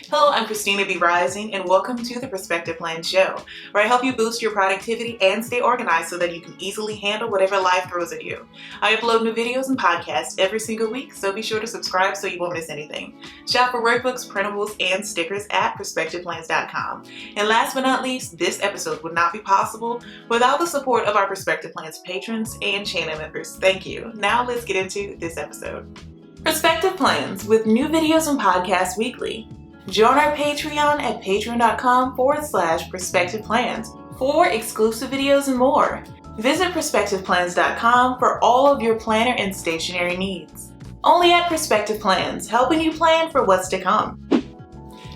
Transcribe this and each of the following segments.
Hello, I'm Christina B. Rising, and welcome to the Perspective Plan Show, where I help you boost your productivity and stay organized so that you can easily handle whatever life throws at you. I upload new videos and podcasts every single week, so be sure to subscribe so you won't miss anything. Shop for workbooks, printables, and stickers at perspectiveplans.com. And last but not least, this episode would not be possible without the support of our Perspective Plans patrons and channel members. Thank you. Now let's get into this episode. Perspective Plans, with new videos and podcasts weekly. Join our Patreon at patreon.com/perspectiveplans for exclusive videos and more. Visit perspectiveplans.com for all of your planner and stationery needs. Only at Perspective Plans, helping you plan for what's to come.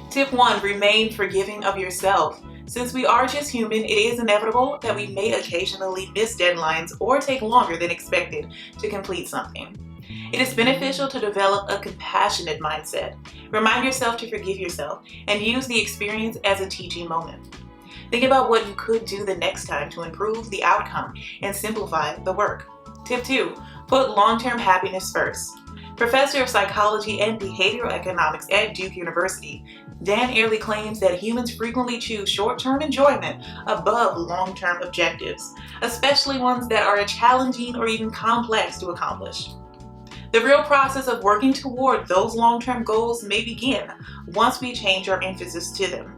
Tip 1, remain forgiving of yourself. Since we are just human, it is inevitable that we may occasionally miss deadlines or take longer than expected to complete something. It is beneficial to develop a compassionate mindset. Remind yourself to forgive yourself and use the experience as a teaching moment. Think about what you could do the next time to improve the outcome and simplify the work. Tip 2, put long-term happiness first. Professor of Psychology and Behavioral Economics at Duke University, Dan Ariely claims that humans frequently choose short-term enjoyment above long-term objectives, especially ones that are challenging or even complex to accomplish. The real process of working toward those long-term goals may begin once we change our emphasis to them.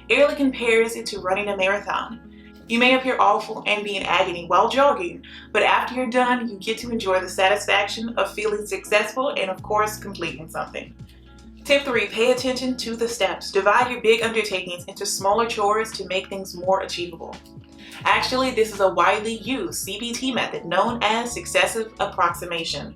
Ariely compares it to running a marathon. You may appear awful and be in agony while jogging, but after you're done, you get to enjoy the satisfaction of feeling successful and, of course, completing something. Tip 3, pay attention to the steps. Divide your big undertakings into smaller chores to make things more achievable. Actually, this is a widely used CBT method known as successive approximation.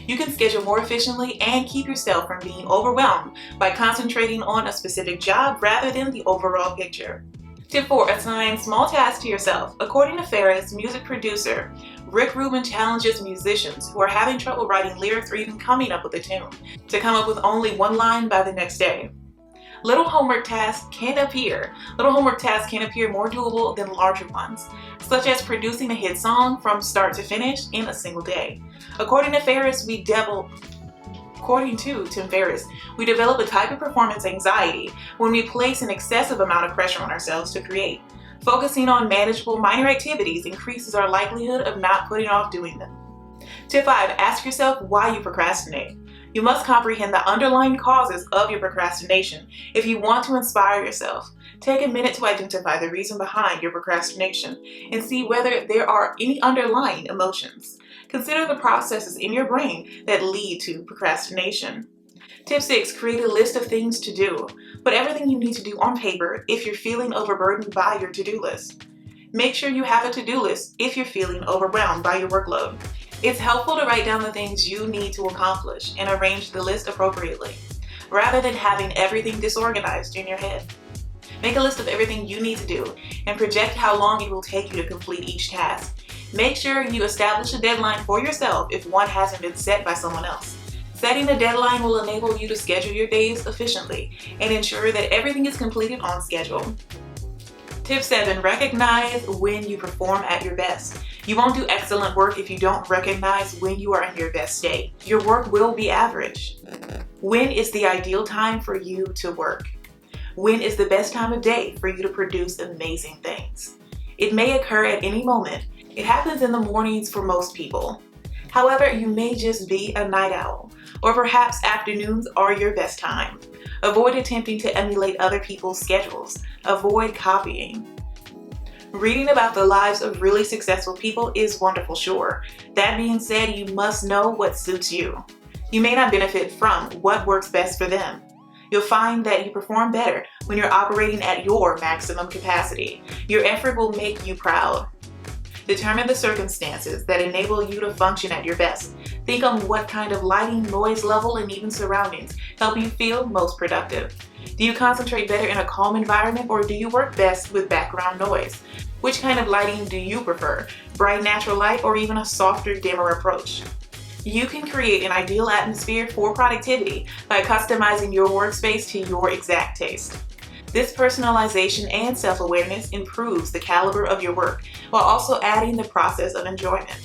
You can schedule more efficiently and keep yourself from being overwhelmed by concentrating on a specific job rather than the overall picture. Tip 4, assign small tasks to yourself. According to Ferris, music producer Rick Rubin challenges musicians who are having trouble writing lyrics or even coming up with a tune to come up with only one line by the next day. Little homework tasks can appear more doable than larger ones, such as producing a hit song from start to finish in a single day. According to Tim Ferriss, we develop a type of performance anxiety when we place an excessive amount of pressure on ourselves to create. Focusing on manageable minor activities increases our likelihood of not putting off doing them. Tip 5, ask yourself why you procrastinate. You must comprehend the underlying causes of your procrastination if you want to inspire yourself. Take a minute to identify the reason behind your procrastination and see whether there are any underlying emotions. Consider the processes in your brain that lead to procrastination. Tip 6, create a list of things to do. Put everything you need to do on paper if you're feeling overburdened by your to-do list. Make sure you have a to-do list if you're feeling overwhelmed by your workload. It's helpful to write down the things you need to accomplish and arrange the list appropriately, rather than having everything disorganized in your head. Make a list of everything you need to do and project how long it will take you to complete each task. Make sure you establish a deadline for yourself if one hasn't been set by someone else. Setting a deadline will enable you to schedule your days efficiently and ensure that everything is completed on schedule. Tip 7, recognize when you perform at your best. You won't do excellent work if you don't recognize when you are in your best state. Your work will be average. When is the ideal time for you to work? When is the best time of day for you to produce amazing things? It may occur at any moment. It happens in the mornings for most people. However, you may just be a night owl, or perhaps afternoons are your best time. Avoid attempting to emulate other people's schedules. Avoid copying. Reading about the lives of really successful people is wonderful, sure. That being said, you must know what suits you. You may not benefit from what works best for them. You'll find that you perform better when you're operating at your maximum capacity. Your effort will make you proud. Determine the circumstances that enable you to function at your best. Think on what kind of lighting, noise level, and even surroundings help you feel most productive. Do you concentrate better in a calm environment, or do you work best with background noise? Which kind of lighting do you prefer? Bright natural light or even a softer, dimmer approach? You can create an ideal atmosphere for productivity by customizing your workspace to your exact taste. This personalization and self-awareness improves the caliber of your work while also adding the process of enjoyment.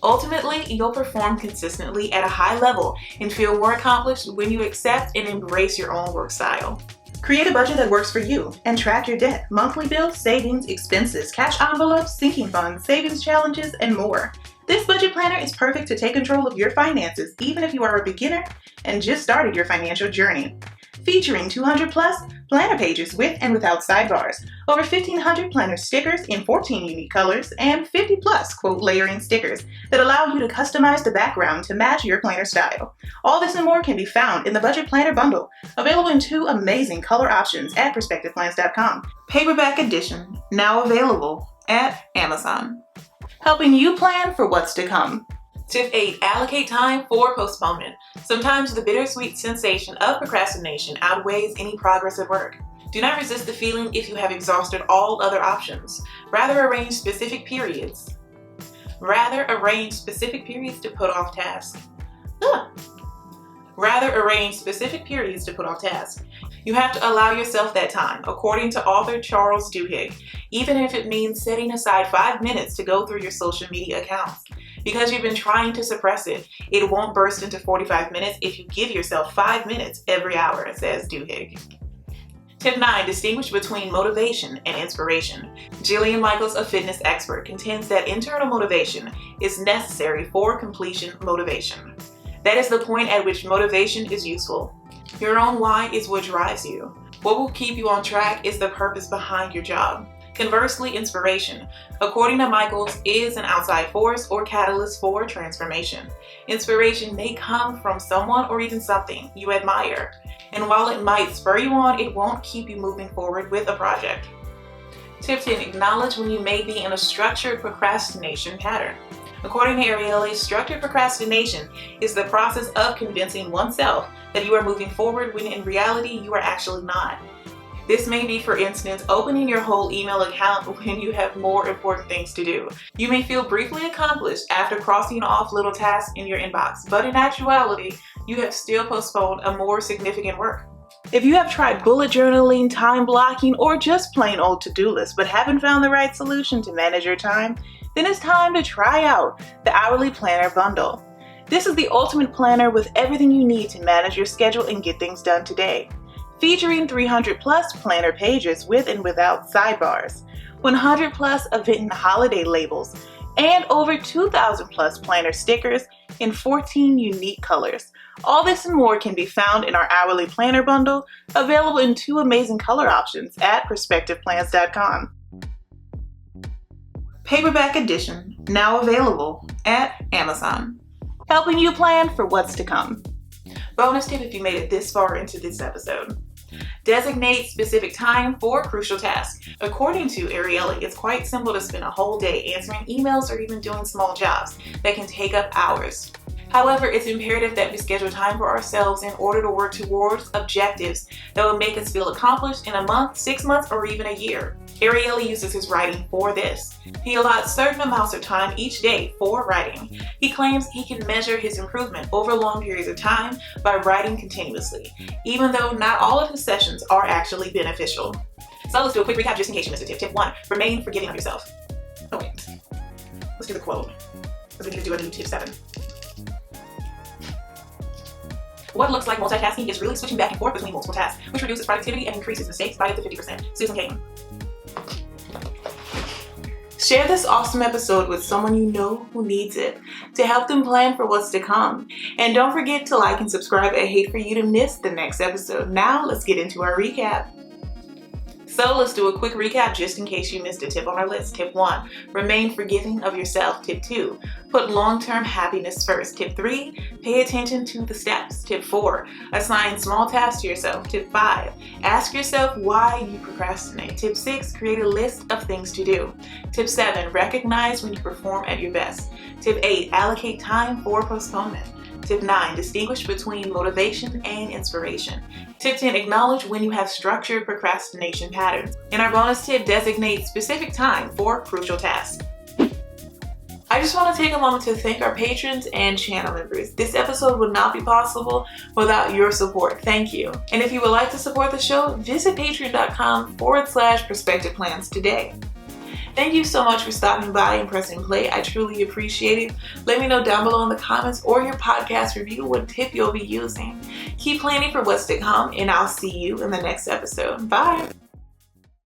Ultimately, you'll perform consistently at a high level and feel more accomplished when you accept and embrace your own work style. Create a budget that works for you and track your debt, monthly bills, savings, expenses, cash envelopes, sinking funds, savings challenges, and more. This budget planner is perfect to take control of your finances, even if you are a beginner and just started your financial journey. Featuring 200 plus planner pages with and without sidebars, over 1,500 planner stickers in 14 unique colors, and 50 plus quote layering stickers that allow you to customize the background to match your planner style. All this and more can be found in the Budget Planner Bundle, available in 2 amazing color options at PerspectivePlans.com. Paperback edition, now available at Amazon. Helping you plan for what's to come. Tip 8. Allocate time for postponement. Sometimes the bittersweet sensation of procrastination outweighs any progress at work. Do not resist the feeling if you have exhausted all other options. Rather arrange specific periods to put off tasks. You have to allow yourself that time, according to author Charles Duhigg, even if it means setting aside 5 minutes to go through your social media accounts. Because you've been trying to suppress it, it won't burst into 45 minutes if you give yourself 5 minutes every hour, says Duhigg. Tip 9. Distinguish between motivation and inspiration. Jillian Michaels, a fitness expert, contends that internal motivation is necessary for completion motivation. That is the point at which motivation is useful. Your own why is what drives you. What will keep you on track is the purpose behind your job. Conversely, inspiration, according to Michaels, is an outside force or catalyst for transformation. Inspiration may come from someone or even something you admire, and while it might spur you on, it won't keep you moving forward with a project. Tip 10. Acknowledge when you may be in a structured procrastination pattern. According to Ariely, structured procrastination is the process of convincing oneself that you are moving forward when in reality you are actually not. This may be, for instance, opening your whole email account when you have more important things to do. You may feel briefly accomplished after crossing off little tasks in your inbox, but in actuality, you have still postponed a more significant work. If you have tried bullet journaling, time blocking, or just plain old to-do lists but haven't found the right solution to manage your time, then it's time to try out the Hourly Planner Bundle. This is the ultimate planner with everything you need to manage your schedule and get things done today. Featuring 300 plus planner pages with and without sidebars, 100 plus event and holiday labels, and over 2,000 plus planner stickers in 14 unique colors. All this and more can be found in our Hourly Planner Bundle, available in 2 amazing color options at PerspectivePlans.com. Paperback edition, now available at Amazon. Helping you plan for what's to come. Bonus tip if you made it this far into this episode. Designate specific time for crucial tasks. According to Ariely, it's quite simple to spend a whole day answering emails or even doing small jobs that can take up hours. However, it's imperative that we schedule time for ourselves in order to work towards objectives that will make us feel accomplished in a month, 6 months, or even a year. Ariely uses his writing for this. He allots certain amounts of time each day for writing. He claims he can measure his improvement over long periods of time by writing continuously, even though not all of his sessions are actually beneficial. So let's do a quick recap just in case you missed a tip. Tip 1, remain forgiving of yourself. Oh wait, let's do the quote, because we need to do a new tip 7. What looks like multitasking is really switching back and forth between multiple tasks, which reduces productivity and increases mistakes by up to 50%. Susan Cain. Share this awesome episode with someone you know who needs it to help them plan for what's to come. And don't forget to like and subscribe. I hate for you to miss the next episode. Now let's get into our recap. So let's do a quick recap just in case you missed a tip on our list. Tip 1, remain forgiving of yourself. Tip 2, put long-term happiness first. Tip 3, pay attention to the steps. Tip 4, assign small tasks to yourself. Tip 5, ask yourself why you procrastinate. Tip 6, create a list of things to do. Tip 7, recognize when you perform at your best. Tip 8, allocate time for postponement. Tip 9, distinguish between motivation and inspiration. Tip 10, acknowledge when you have structured procrastination patterns. In our bonus tip, designate specific time for crucial tasks. I just want to take a moment to thank our patrons and channel members. This episode would not be possible without your support. Thank you. And if you would like to support the show, visit patreon.com/perspectiveplans today. Thank you so much for stopping by and pressing play. I truly appreciate it. Let me know down below in the comments or your podcast review what tip you'll be using. Keep planning for what's to come, and I'll see you in the next episode. Bye.